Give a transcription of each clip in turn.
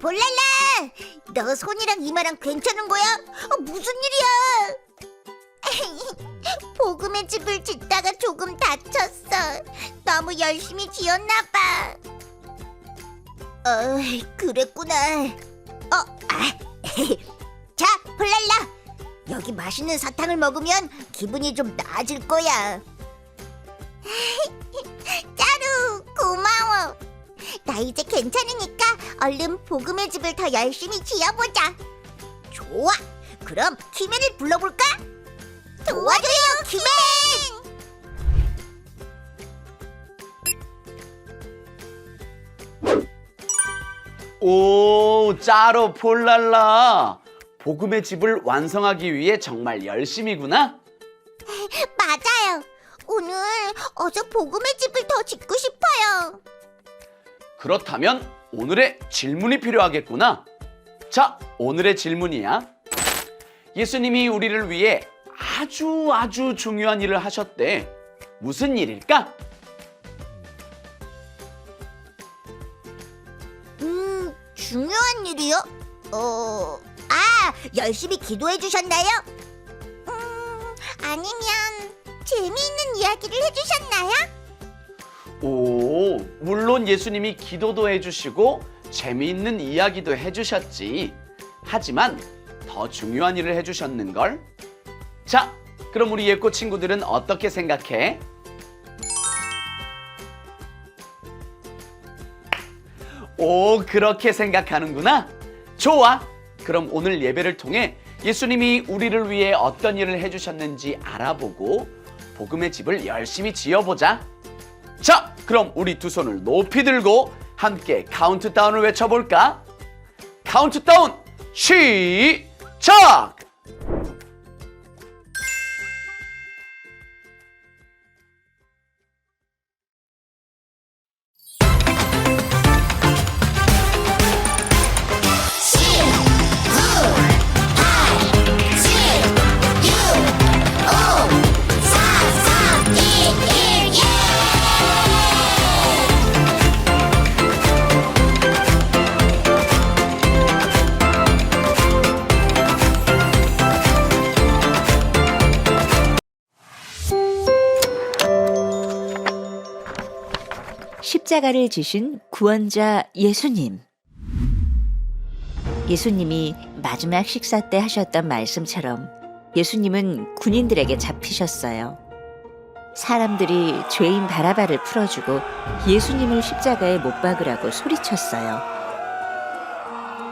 볼랄라! 너 손이랑 이마랑 괜찮은 거야? 무슨 일이야? 복음의 집을 짓다가 조금 다쳤어. 너무 열심히 지었나 봐. 그랬구나. 자, 볼랄라! 여기 맛있는 사탕을 먹으면 기분이 좀 나아질 거야. 짜루, 고마워. 나 이제 괜찮으니까 얼른 복음의 집을 더 열심히 지어보자. 좋아, 그럼 키맨을 불러볼까? 도와줘요, 키맨! 오, 짜로 폴랄라. 복음의 집을 완성하기 위해 정말 열심이구나. 맞아요. 오늘 어서 복음의 집을 더 짓고 싶어요. 그렇다면 오늘의 질문이 필요하겠구나. 자, 오늘의 질문이야. 예수님이 우리를 위해 아주 중요한 일을 하셨대. 무슨 일일까? 중요한 일이요? 열심히 기도해 주셨나요? 아니면 재미있는 이야기를 해주셨나요? 오, 물론 예수님이 기도도 해주시고 재미있는 이야기도 해주셨지. 하지만 더 중요한 일을 해주셨는걸? 자, 그럼 우리 예꼬 친구들은 어떻게 생각해? 오, 그렇게 생각하는구나. 좋아. 그럼 오늘 예배를 통해 예수님이 우리를 위해 어떤 일을 해주셨는지 알아보고 복음의 집을 열심히 지어보자. 자, 그럼 우리 두 손을 높이 들고 함께 카운트다운을 외쳐볼까? 카운트다운 시작! 십자가를 지신 구원자 예수님. 예수님이 마지막 식사 때 하셨던 말씀처럼 예수님은 군인들에게 잡히셨어요. 사람들이 죄인 바라바를 풀어주고 예수님을 십자가에 못 박으라고 소리쳤어요.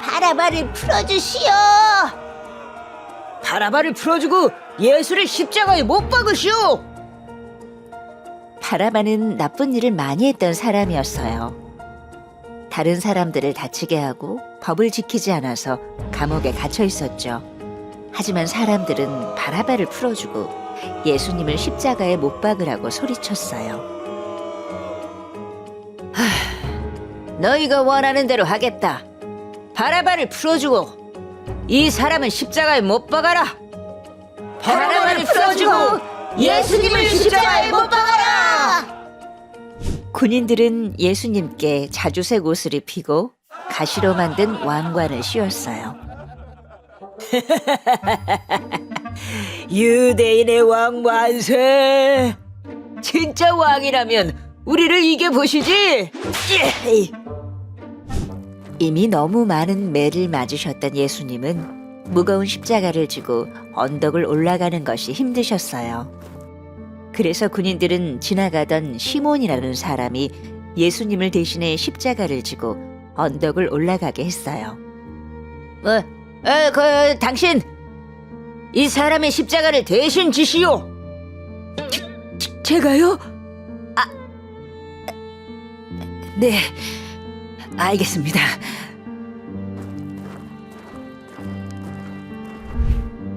바라바를 풀어주시오. 바라바를 풀어주고 예수를 십자가에 못 박으시오. 바라바는 나쁜 일을 많이 했던 사람이었어요. 다른 사람들을 다치게 하고 법을 지키지 않아서 감옥에 갇혀 있었죠. 하지만 사람들은 바라바를 풀어주고 예수님을 십자가에 못 박으라고 소리쳤어요. 너희가 원하는 대로 하겠다. 바라바를 풀어주고 이 사람은 십자가에 못 박아라. 바라바를 풀어주고 예수님을 십자가에 못 박아라. 군인들은 예수님께 자주색 옷을 입히고 가시로 만든 왕관을 씌웠어요. 유대인의 왕 만세. 진짜 왕이라면 우리를 이겨보시지. 이미 너무 많은 매를 맞으셨던 예수님은 무거운 십자가를 지고 언덕을 올라가는 것이 힘드셨어요. 그래서 군인들은 지나가던 시몬이라는 사람이 예수님을 대신해 십자가를 지고 언덕을 올라가게 했어요. 당신 이 사람의 십자가를 대신 지시오. 제가요? 네, 알겠습니다.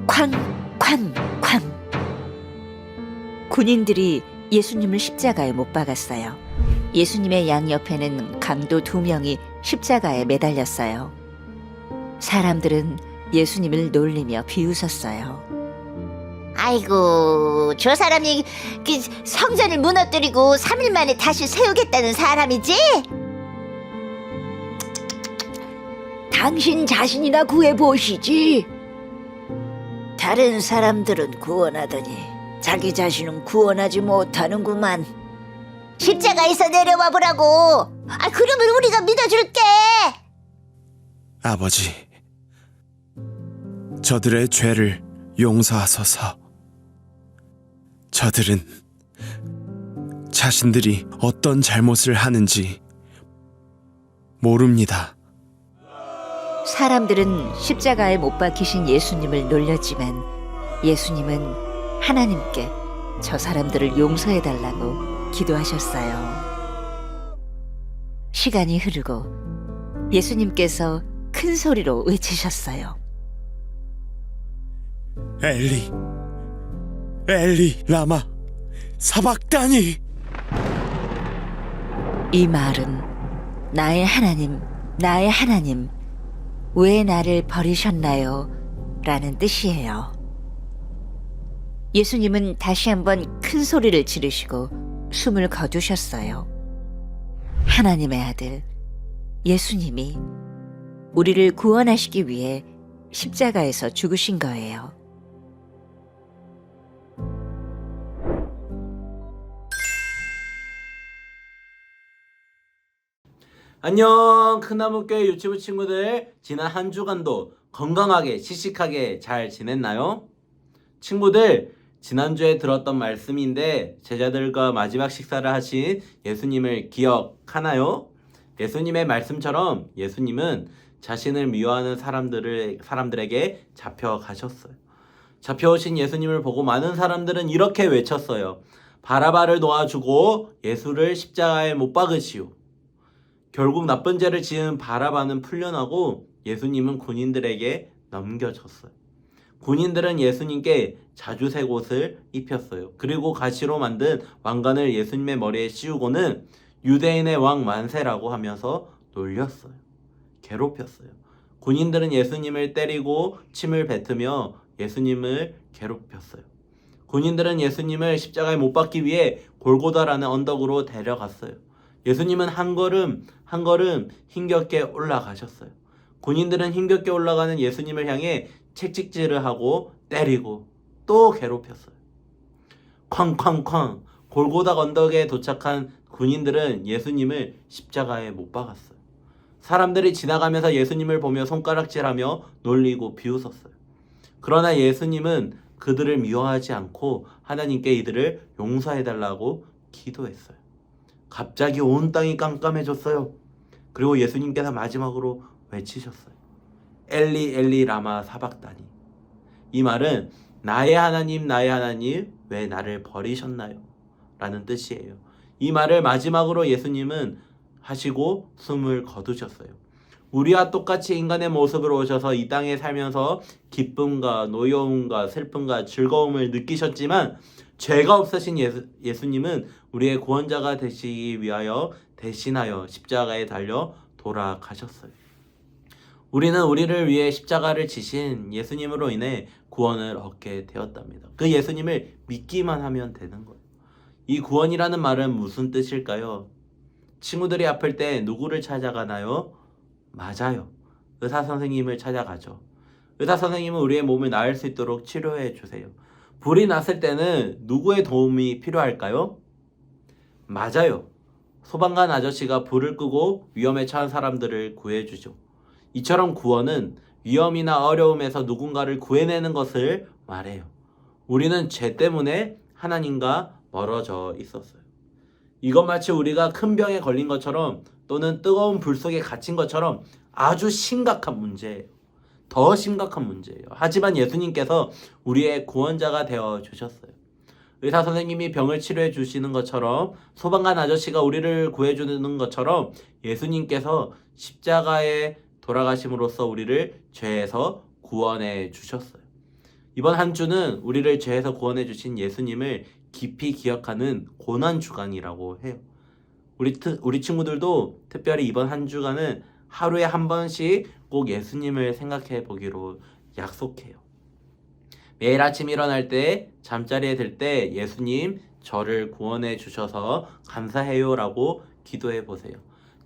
쾅쾅쾅. 군인들이 예수님을 십자가에 못 박았어요. 예수님의 양옆에는 강도 2명이 십자가에 매달렸어요. 사람들은 예수님을 놀리며 비웃었어요. 아이고, 저 사람이 성전을 무너뜨리고 3일 만에 다시 세우겠다는 사람이지? 당신 자신이나 구해보시지. 다른 사람들은 구원하더니 자기 자신은 구원하지 못하는구만. 십자가에서 내려와 보라고. 그러면 우리가 믿어줄게. 아버지, 저들의 죄를 용서하소서. 저들은 자신들이 어떤 잘못을 하는지 모릅니다. 사람들은 십자가에 못 박히신 예수님을 놀렸지만 예수님은 하나님께 저 사람들을 용서해달라고 기도하셨어요. 시간이 흐르고 예수님께서 큰 소리로 외치셨어요. 엘리, 엘리 라마 사박다니. 이 말은 나의 하나님, 나의 하나님, 왜 나를 버리셨나요? 라는 뜻이에요. 예수님은 다시 한번 큰 소리를 지르시고 숨을 거두셨어요. 하나님의 아들 예수님이 우리를 구원하시기 위해 십자가에서 죽으신 거예요. 안녕, 큰나무교회 유치부 친구들. 지난 한 주간도 건강하게 씩씩하게 잘 지냈나요? 친구들, 지난주에 들었던 말씀인데 제자들과 마지막 식사를 하신 예수님을 기억하나요? 예수님의 말씀처럼 예수님은 자신을 미워하는 사람들에게 잡혀가셨어요. 잡혀오신 예수님을 보고 많은 사람들은 이렇게 외쳤어요. 바라바를 놓아주고 예수를 십자가에 못 박으시오. 결국 나쁜 죄를 지은 바라바는 풀려나고 예수님은 군인들에게 넘겨졌어요. 군인들은 예수님께 자주색 옷을 입혔어요. 그리고 가시로 만든 왕관을 예수님의 머리에 씌우고는 유대인의 왕 만세라고 하면서 놀렸어요. 괴롭혔어요. 군인들은 예수님을 때리고 침을 뱉으며 예수님을 괴롭혔어요. 군인들은 예수님을 십자가에 못 박기 위해 골고다라는 언덕으로 데려갔어요. 예수님은 한 걸음 한 걸음 힘겹게 올라가셨어요. 군인들은 힘겹게 올라가는 예수님을 향해 채찍질을 하고 때리고 또 괴롭혔어요. 쾅쾅쾅 골고다 언덕에 도착한 군인들은 예수님을 십자가에 못 박았어요. 사람들이 지나가면서 예수님을 보며 손가락질하며 놀리고 비웃었어요. 그러나 예수님은 그들을 미워하지 않고 하나님께 이들을 용서해달라고 기도했어요. 갑자기 온 땅이 깜깜해졌어요. 그리고 예수님께서 마지막으로 외치셨어요. 엘리 엘리 라마 사박다니. 이 말은 나의 하나님 나의 하나님 왜 나를 버리셨나요? 라는 뜻이에요. 이 말을 마지막으로 예수님은 하시고 숨을 거두셨어요. 우리와 똑같이 인간의 모습으로 오셔서 이 땅에 살면서 기쁨과 노여움과 슬픔과 즐거움을 느끼셨지만 죄가 없으신 예수님은 우리의 구원자가 되시기 위하여 대신하여 십자가에 달려 돌아가셨어요. 우리는 우리를 위해 십자가를 지신 예수님으로 인해 구원을 얻게 되었답니다. 그 예수님을 믿기만 하면 되는 거예요. 이 구원이라는 말은 무슨 뜻일까요? 친구들이 아플 때 누구를 찾아가나요? 맞아요. 의사 선생님을 찾아가죠. 의사 선생님은 우리의 몸을 나을 수 있도록 치료해 주세요. 불이 났을 때는 누구의 도움이 필요할까요? 맞아요. 소방관 아저씨가 불을 끄고 위험에 처한 사람들을 구해주죠. 이처럼 구원은 위험이나 어려움에서 누군가를 구해내는 것을 말해요. 우리는 죄 때문에 하나님과 멀어져 있었어요. 이건 마치 우리가 큰 병에 걸린 것처럼 또는 뜨거운 불 속에 갇힌 것처럼 아주 심각한 문제예요. 더 심각한 문제예요. 하지만 예수님께서 우리의 구원자가 되어 주셨어요. 의사 선생님이 병을 치료해 주시는 것처럼 소방관 아저씨가 우리를 구해주는 것처럼 예수님께서 십자가에 돌아가심으로써 우리를 죄에서 구원해 주셨어요. 이번 한 주는 우리를 죄에서 구원해 주신 예수님을 깊이 기억하는 고난주간이라고 해요. 우리 친구들도 특별히 이번 한 주간은 하루에 한 번씩 꼭 예수님을 생각해 보기로 약속해요. 매일 아침 일어날 때, 잠자리에 들 때 예수님 저를 구원해 주셔서 감사해요 라고 기도해 보세요.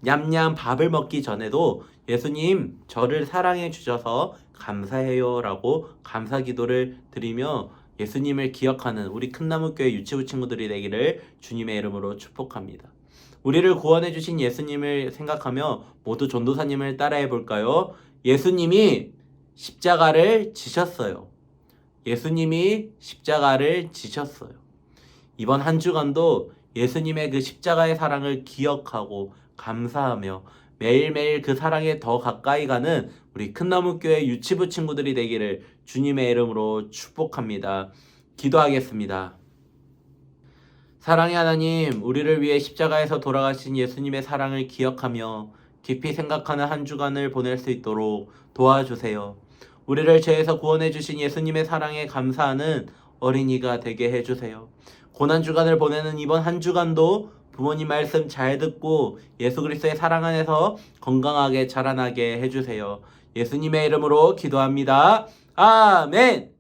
냠냠 밥을 먹기 전에도 예수님 저를 사랑해 주셔서 감사해요 라고 감사 기도를 드리며 예수님을 기억하는 우리 큰나무교회 유치부 친구들이 되기를 주님의 이름으로 축복합니다. 우리를 구원해 주신 예수님을 생각하며 모두 전도사님을 따라해 볼까요? 예수님이 십자가를 지셨어요. 예수님이 십자가를 지셨어요. 이번 한 주간도 예수님의 그 십자가의 사랑을 기억하고 감사하며 매일매일 그 사랑에 더 가까이 가는 우리 큰나무교회 유치부 친구들이 되기를 주님의 이름으로 축복합니다. 기도하겠습니다. 사랑의 하나님, 우리를 위해 십자가에서 돌아가신 예수님의 사랑을 기억하며 깊이 생각하는 한 주간을 보낼 수 있도록 도와주세요. 우리를 죄에서 구원해 주신 예수님의 사랑에 감사하는 어린이가 되게 해주세요. 고난주간을 보내는 이번 한 주간도 부모님 말씀 잘 듣고 예수 그리스도의 사랑 안에서 건강하게 자라나게 해주세요. 예수님의 이름으로 기도합니다. 아멘.